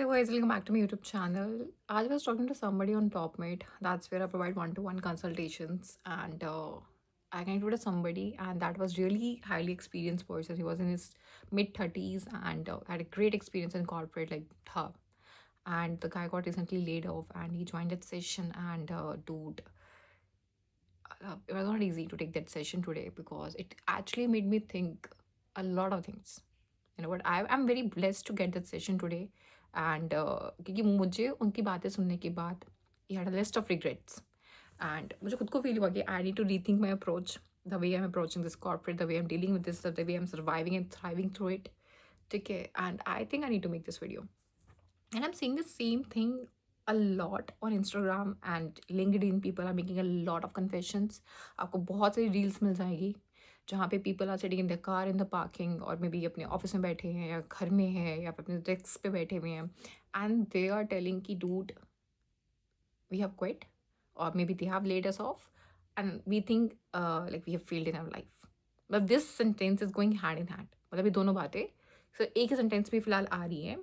Hello guys, welcome back to my YouTube channel. I was talking to somebody on TopMate. That's where I provide one-to-one consultations, and I connected with somebody, and that was really highly experienced person. He was in his mid 30s and had a great experience in corporate, like tough. And the guy got recently laid off, and he joined that session. And dude, it was not easy to take that session today because it actually made me think a lot of things. You know what, I'm very blessed to get that session today. And क्योंकि मुझे उनकी बातें सुनने के बाद he had a list of regrets. And मुझे खुद को फील हुआ कि I need to rethink my approach, the way I'm approaching this corporate, the way I'm dealing with this stuff, the way I'm surviving and thriving through it. ठीक है, and I think I need to make this video. And I'm seeing the same thing a lot on Instagram and LinkedIn. People are making a lot of confessions. आपको बहुत सारी reels मिल जाएगी जहाँ पे people are sitting in the car in the parking, और may be अपने office में बैठे हैं या घर में है या फिर अपने डेस्क पे बैठे हुए हैं, एंड दे आर टेलिंग कि dude we have quit, or maybe they have laid us off, and we think like we have failed in our life. But this sentence is going hand in hand. मतलब ये दोनों बातें so एक ही sentence में फिलहाल आ रही है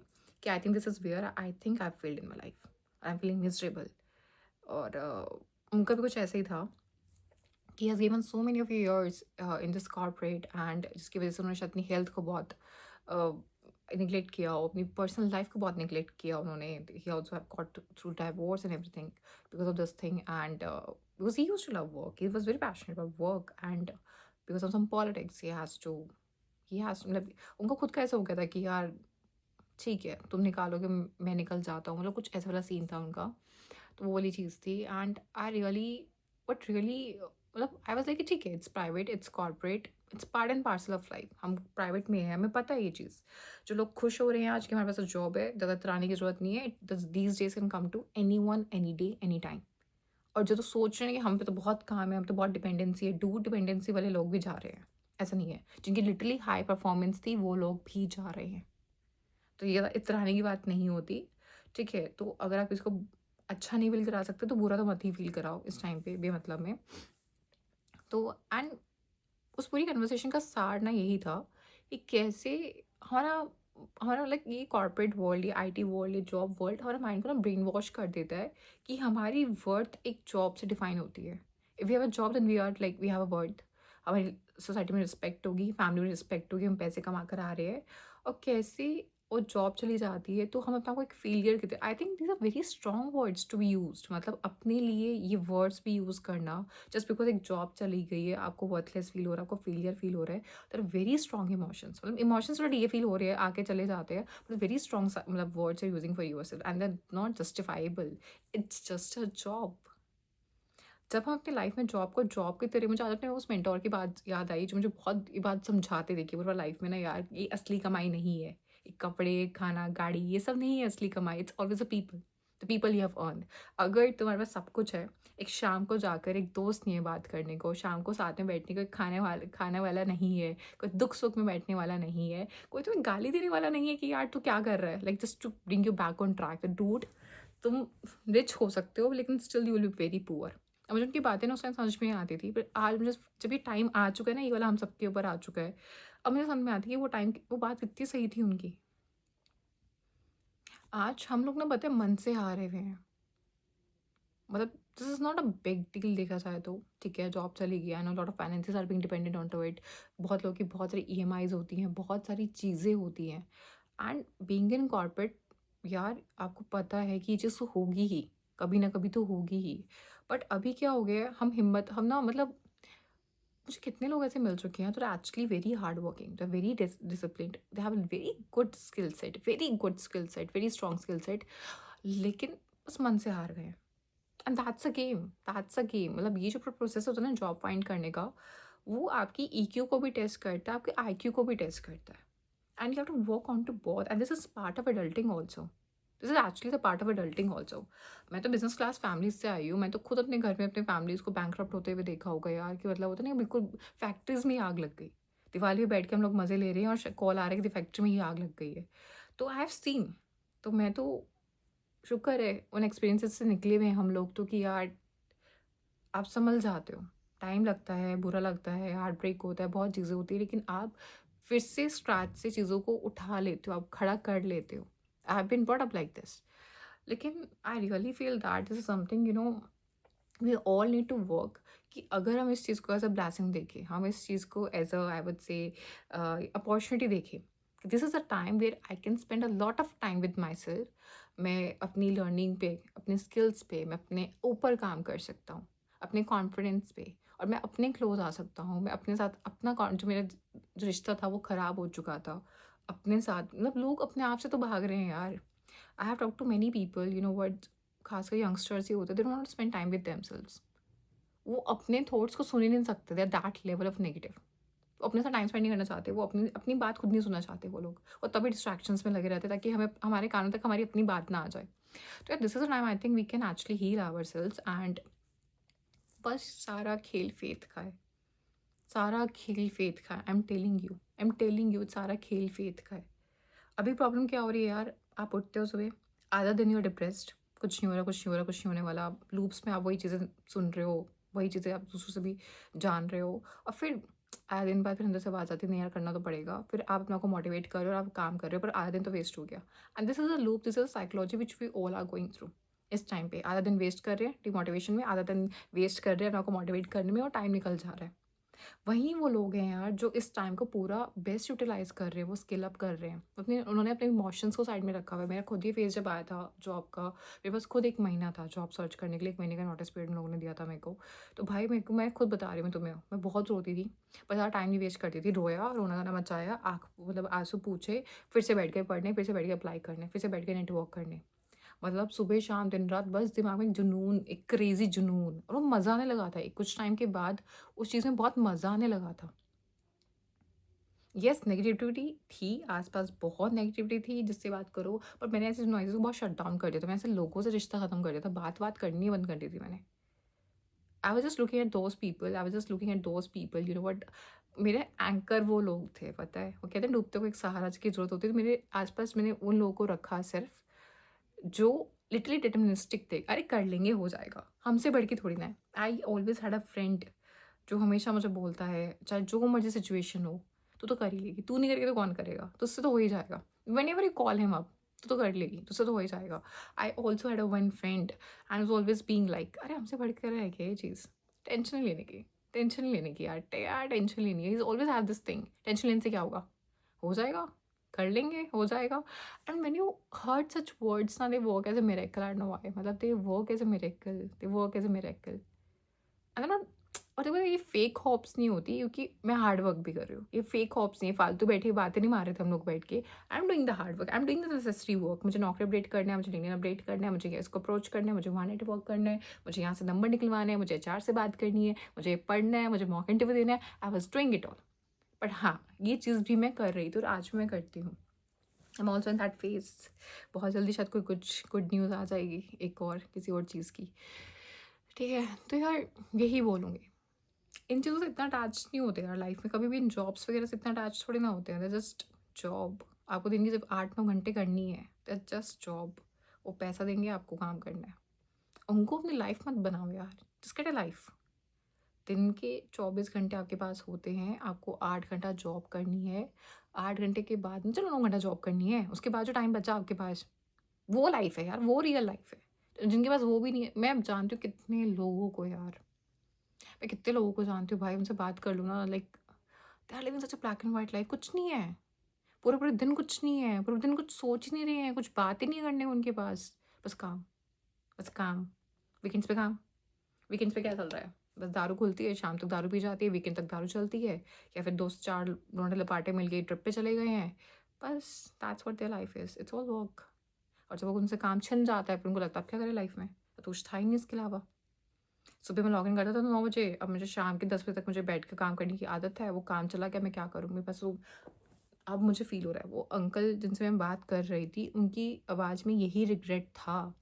कि I think this is where I think I failed in my life, I am feeling miserable. और उनका भी कुछ ऐसा ही था कि has given so many of years in this corporate, and जिसकी वजह से उन्होंने शायद अपनी हेल्थ को बहुत निगलेक्ट किया, और अपनी पर्सनल लाइफ को बहुत निगलेक्ट किया उन्होंने. He also have got through divorce and everything because of this thing. And because he used to love work, he was very passionate about work, and because of some politics he has मतलब उनको खुद का ऐसा हो गया था कि यार ठीक है तुम निकालोगे मैं निकल जाता हूँ, मतलब कुछ ऐसा वाला सीन था उनका. तो वो वाली चीज़ थी. And I really but really मतलब आई वाज लाइक ठीक है, it's private, it's corporate, it's part and parcel of life. हम प्राइवेट में हैं, हमें पता है ये चीज़. जो लोग खुश हो रहे हैं आज कि हमारे पास जॉब है, ज़्यादा तराने की ज़रूरत नहीं है. These days can come to any one any day any time. और जो तो सोच रहे हैं कि हम पे तो बहुत काम है, हम तो बहुत डिपेंडेंसी है, डू डिपेंडेंसी वाले लोग भी जा रहे हैं. ऐसा नहीं है, जिनकी लिटरली हाई परफॉर्मेंस थी वो लोग भी जा रहे हैं. तो ये इतराने की बात नहीं होती. ठीक है, तो अगर आप इसको अच्छा नहीं फील करा सकते तो बुरा तो मत ही फील कराओ इस टाइम पे बेमतलब में. तो एंड उस पूरी कन्वर्सेशन का सार ना यही था कि कैसे हमारा हमारा लाइक ये कॉर्पोरेट वर्ल्ड, ये आईटी वर्ल्ड, ये जॉब वर्ल्ड हमारा माइंड को ना ब्रेन वॉश कर देता है कि हमारी वर्थ एक जॉब से डिफाइन होती है. If you have a job then we are like we have a worth. हमारी सोसाइटी में रिस्पेक्ट होगी, फैमिली में रिस्पेक्ट होगी, हम पैसे कमा कर आ रहे हैं. और कैसे वो जॉब चली जाती है तो हम अपने आप को एक फेलियर कहते हैं. I think these are very strong words to be used. मतलब अपने लिए ये वर्ड्स भी यूज़ करना जस्ट बिकॉज एक जॉब चली गई है, आपको वर्थलेस फील हो रहा है, आपको फेलियर फील हो रहा है. तो वेरी स्ट्रॉन्ग इमोशंस, मतलब इमोशंस थोड़ा ये फील हो रहे हैं, आके चले जाते हैं, बट वेरी स्ट्रॉन्ग मतलब words are using for yourself and that not justifiable. It's just a job. जब हम अपनी लाइफ में जॉब को जॉब की तरह, मुझे आज अपने उस मेंटोर की बात याद आई जो मुझे बहुत ये बात समझाते थे कि पूरा लाइफ में ना यार ये असली कमाई नहीं है. ये कपड़े, खाना, गाड़ी, ये सब नहीं है असली कमाई. It's always the people you have earn. अगर तुम्हारे पास सब कुछ है, एक शाम को जाकर एक दोस्त नहीं है बात करने को, शाम को साथ में बैठने को एक खाने वाला नहीं है, कोई दुख सुख में बैठने वाला नहीं है, कोई तुम्हें गाली देने वाला नहीं है कि यार तू क्या कर रहा है, like just to bring you back on track. Dude, तुम रिच हो सकते हो लेकिन still you will be very poor. अब मुझे उनकी बातें ना उस टाइम समझ में नहीं आती थी, पर आज मुझे जब ये टाइम आ चुका है ना, ये वाला हम सबके ऊपर आ चुका है, अब मुझे समझ में आती है कि वो टाइम वो बात कितनी सही थी उनकी. आज हम लोग ना पता है मन से हारे हुए हैं. मतलब this is not a big deal देखा जाए तो. ठीक है, जॉब चली गई, I know lot of finances are being dependent on to it. बहुत लोगों की बहुत सारी ईएमआईज़ होती हैं, बहुत सारी चीज़ें होती हैं. एंड बीइंग इन कॉर्पोरेट, यार आपको पता है कि ये चीज़ तो होगी ही, कभी ना कभी तो होगी ही. बट अभी क्या हो गया है, हम ना मतलब मुझे कितने लोग ऐसे मिल चुके हैं तो actually very hard working, they very disciplined, they have a very good skill set, very strong skill set, लेकिन बस मन से हार गए हैं. And that's a game. मतलब ये जो प्रोसेस होता है ना जॉब फाइंड करने का, वो आपकी ईक्यू को भी टेस्ट करता है, आपके आईक्यू को भी टेस्ट करता है. And you have to work on to both, and this is part of adulting also. This is actually the part of adulting also. मैं तो बिजनेस क्लास फैमिलीज से आई हूँ. मैं तो खुद अपने घर में अपने फैमिलीज को बैंकरप्ट होते हुए देखा होगा यार, कि मतलब होता नहीं बिल्कुल फैक्ट्रीज में ही आग लग गई. दिवाली में बैठ के हम लोग मज़े ले रहे हैं और कॉल आ रहा है कि फैक्ट्री में ही आग लग गई है. तो आई हैव सीन. तो मैं तो शुक्र है उन एक्सपीरियंसेस से निकले हुए हैं हम लोग तो, कि यार आप संभल जाते हो. टाइम लगता है, बुरा लगता है, हार्ट ब्रेक होता है, बहुत चीज़ें होती है, लेकिन आप फिर से स्क्रैच से चीज़ों को उठा लेते हो, आप खड़ा कर लेते हो. I have been brought up like this. लेकिन I really feel that this is something, we all need to work. कि अगर हम इस चीज़ को एज अ ब्लैसिंग देखें, हम इस चीज़ को as a I would say opportunity देखें, this is a time where I can spend a lot of time with myself. मैं अपनी लर्निंग पे, अपने स्किल्स पे, मैं अपने ऊपर काम कर सकता हूँ, अपने कॉन्फिडेंस पे, और मैं अपने क्लोज आ सकता हूँ. मैं अपने साथ अपना जो मेरा जो रिश्ता था वो ख़राब हो चुका था अपने साथ. मतलब लोग अपने आप से तो भाग रहे हैं यार. I have talk to many people, what, खासकर यंगस्टर्स ही होते, they don't want to spend time with themselves. वो अपने थॉट्स को सुन ही नहीं सकते, they are that level of negative. वो अपने साथ टाइम स्पेंड नहीं करना चाहते, वो अपनी अपनी बात खुद नहीं सुनना चाहते वो लोग, और तभी डिस्ट्रैक्शंस में लगे रहते ताकि हमें हमारे कानों तक हमारी अपनी बात ना आ जाए. तो this is a time I think we can actually heal ourselves. And बस सारा खेल फेथ का है. सारा खेल फेथ का है. आई एम टेलिंग यू सारा खेल फेथ का है. अभी प्रॉब्लम क्या हो रही है यार, आप उठते हो सुबह, आधा दिन यू आर डिप्रेस्ड, कुछ नहीं हो रहा, कुछ नहीं हो रहा, कुछ नहीं होने वाला. आप लूप्स में आप वही चीज़ें सुन रहे हो, वही चीज़ें आप दूसरों से भी जान रहे हो, और फिर आधा दिन बाद फिर अंदर से आवाज़ आती है नहीं यार करना तो पड़ेगा. फिर आप अपने आप को मोटिवेट कर रहे हो और आप काम कर रहे हो, पर आधा दिन तो वेस्ट हो गया. And this is a loop, this is a psychology which we all are going through. इस टाइम पे आधा दिन वेस्ट कर रहे हैं डिमोटिवेशन में, आधा दिन वेस्ट कर रहे हैं अपने आप को मोटिवेट करने में, और टाइम निकल जा रहा है. वहीं वो लोग हैं यार जो इस टाइम को पूरा बेस्ट यूटिलाइज कर रहे हैं, वो स्किल अप कर रहे हैं उन्होंने अपने इमोशंस को साइड में रखा हुआ है. मेरा खुद ही फेज जब आया था जॉब का, मेरे पास खुद 1 महीना था जॉब सर्च करने के लिए, 1 महीने का नोटिस पीरियड उन लोगों ने दिया था मेरे को. तो भाई मेरे को, मैं खुद बता रही हूँ तुम्हें, मैं बहुत रोती थी, पर ज़्यादा टाइम नहीं वेस्ट करती थी. रोया, रोना गाना मचाया, आँख मतलब आंसू पूछे, फिर से बैठ गए पढ़ने, फिर से बैठ गए अप्लाई करने, फिर से बैठ गए नेटवर्क करने. मतलब सुबह शाम दिन रात बस दिमाग में एक जुनून, एक क्रेजी जुनून, और वो मज़ा आने लगा था. एक कुछ टाइम के बाद उस चीज़ में बहुत मज़ा आने लगा था. येस, नेगेटिविटी थी, आस-पास बहुत नेगेटिविटी थी जिससे बात करो, पर मैंने ऐसे नॉइज़ेज़ को बहुत शट डाउन कर दिया था. मैंने ऐसे लोगों से रिश्ता ख़त्म कर दिया था, बात-वात करनी ही बंद कर दी थी मैंने. I was just looking at those people, I was just looking at those people, what, मेरे एंकर वो लोग थे, पता है? वो कहते हैं डूबते को एक सहारा की ज़रूरत होती है, तो मेरे आस-पास मैंने उन लोगों को रखा सिर्फ़, जो लिटरली डिटरमिनिस्टिक थे. अरे कर लेंगे, हो जाएगा, हमसे बढ़ के थोड़ी ना है. I always had a friend जो हमेशा मुझे बोलता है, चाहे जो मर्ज़ी सिचुएशन हो, "तू तो कर ही लेगी, तू नहीं करेगी तो कौन करेगा? तुझसे तो हो ही जाएगा। Whenever you call him up, तू तो कर लेगी, तुझसे तो हो ही जाएगा." I also had a one friend and was always being like, "अरे हमसे बढ़ कर है क्या ये चीज़? टेंशन नहीं लेने की, टेंशन नहीं लेने की यार, यार टेंशन लेनी है." He is always have this thing, tension लेने से क्या होगा? हो जाएगा, कर लेंगे, हो जाएगा. And when you heard such words ना, they work as a miracle. I don't know why, मतलब they work as a miracle, they work as a miracle. है ना? और देखो ये फेक होप्स नहीं होती, क्योंकि मैं हार्ड वर्क भी कर रही हूँ. ये फेक होप्स नहीं है, फालतू बैठे बातें नहीं मार रहे थे हम लोग बैठ के. I am doing the hard work, I am doing the necessary work. मुझे नौकरी अपडेट करना है, मुझे लिंक्डइन अपडेट करना है, मुझे इसको अप्रोच करना है, मुझे वहाँ नेटवर्क करना है, मुझे यहाँ से नंबर निकलवाना है, मुझे एचआर से बात करनी है, मुझे पढ़ना है, मुझे मॉक इंटरव्यू देना है. I was doing it all. But हाँ, ये चीज़ भी मैं कर रही थी, और आज भी मैं करती हूँ. I am also in that phase. बहुत जल्दी शायद कोई कुछ गुड न्यूज़ आ जाएगी, एक और किसी और चीज़ की. ठीक है, तो यार यही बोलूँगी, इन चीज़ों से इतना अटैच नहीं होते यार लाइफ में कभी भी. इन जॉब्स वगैरह से इतना अटैच थोड़ी ना होते हैं. Just job. आपको दिन की सिर्फ 8-9 घंटे करनी है, दैट्स जस्ट जॉब. वो पैसा देंगे, आपको काम करना है. उनको अपनी लाइफ मत बनाओ यार, जस्ट गेट अ लाइफ. दिन के 24 घंटे आपके पास होते हैं, आपको 8 घंटा जॉब करनी है. 8 घंटे के बाद, चलो 9 घंटा जॉब करनी है, उसके बाद जो टाइम बचा आपके पास, वो लाइफ है यार, वो रियल लाइफ है. जिनके पास वो भी नहीं है, मैं जानती हूँ कितने लोगों को यार, मैं कितने लोगों को जानती हूँ भाई, उनसे बात कर लूँ ना, like they are living such a black and white life. कुछ नहीं है, पूरे पूरे दिन कुछ नहीं है, पूरे दिन कुछ सोच ही नहीं रहे हैं, कुछ बात ही नहीं करने उनके पास. बस काम, बस काम. वीकेंड्स पे काम. वीकेंड्स पे क्या चल रहा है? बस दारू खुलती है, शाम तक दारू पी जाती है, वीकेंड तक दारू चलती है, या फिर दोस्त चार लौंडे लपाटे मिल गए ट्रिप पे चले गए हैं. बस that's what their life is, it's all work. और जब उनसे काम छिन जाता है, फिर उनको लगता है अब क्या करें लाइफ में, तो कुछ था ही नहीं इसके अलावा. सुबह मैं लॉगिन करता था 9 बजे, अब मुझे शाम के 10 बजे तक मुझे बैठ के काम करने की आदत है. वो काम चला गया, मैं क्या करूँ, मेरे पास वो, अब मुझे फ़ील हो रहा है, वो अंकल जिनसे मैं बात कर रही थी, उनकी आवाज़ में यही रिग्रेट था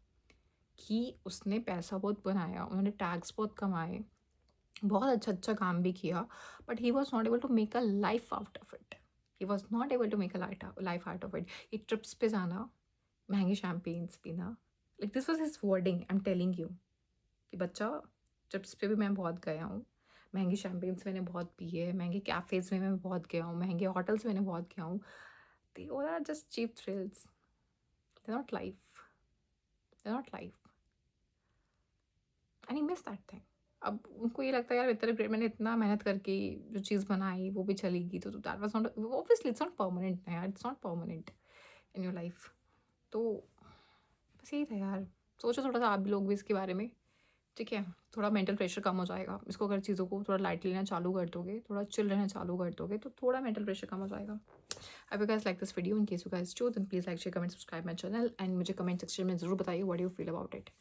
कि उसने पैसा बहुत बनाया, उन्होंने टैग्स बहुत कमाए, बहुत अच्छा-अच्छा काम भी किया, but he was not able to make a life out of it. He was not able to make a life out of it. ये ट्रिप्स पे जाना, महँगे शैम्पेन्स पीना, like this was his wording. I am telling you कि बच्चा, trips पे भी मैं बहुत गया हूँ, महँगी शैम्पेन्स मैंने बहुत पिए हैं, महँगे कैफ़ेज़ में मैं बहुत गया हूँ, महँगे होटल्स में मैंने बहुत गया हूँ. They all are just cheap thrills. they're not life. They're not life. And he miss that thing. अब उनको ये लगता है यार इतना ग्रेट, मैंने इतना मेहनत करके जो चीज़ बनाई वो भी चली गई, तो that was not, obviously it's not permanent ना यार, it's not permanent in your life. तो बस यही था यार, सोचो थोड़ा सा आप भी लोग भी इसके बारे में, ठीक है? थोड़ा मेंटल प्रेशर कम हो जाएगा, इसको अगर चीज़ों को थोड़ा लाइटली लेना चालू कर दोगे, थोड़ा चिल रहना चालू कर दोगे, तो थोड़ा मेंटल प्रेशर कम हो जाएगा। If you guys like this video, in case you guys do, then please like, share, comment, subscribe my channel, and मुझे comment section में ज़रूर बताइए what do you feel about it.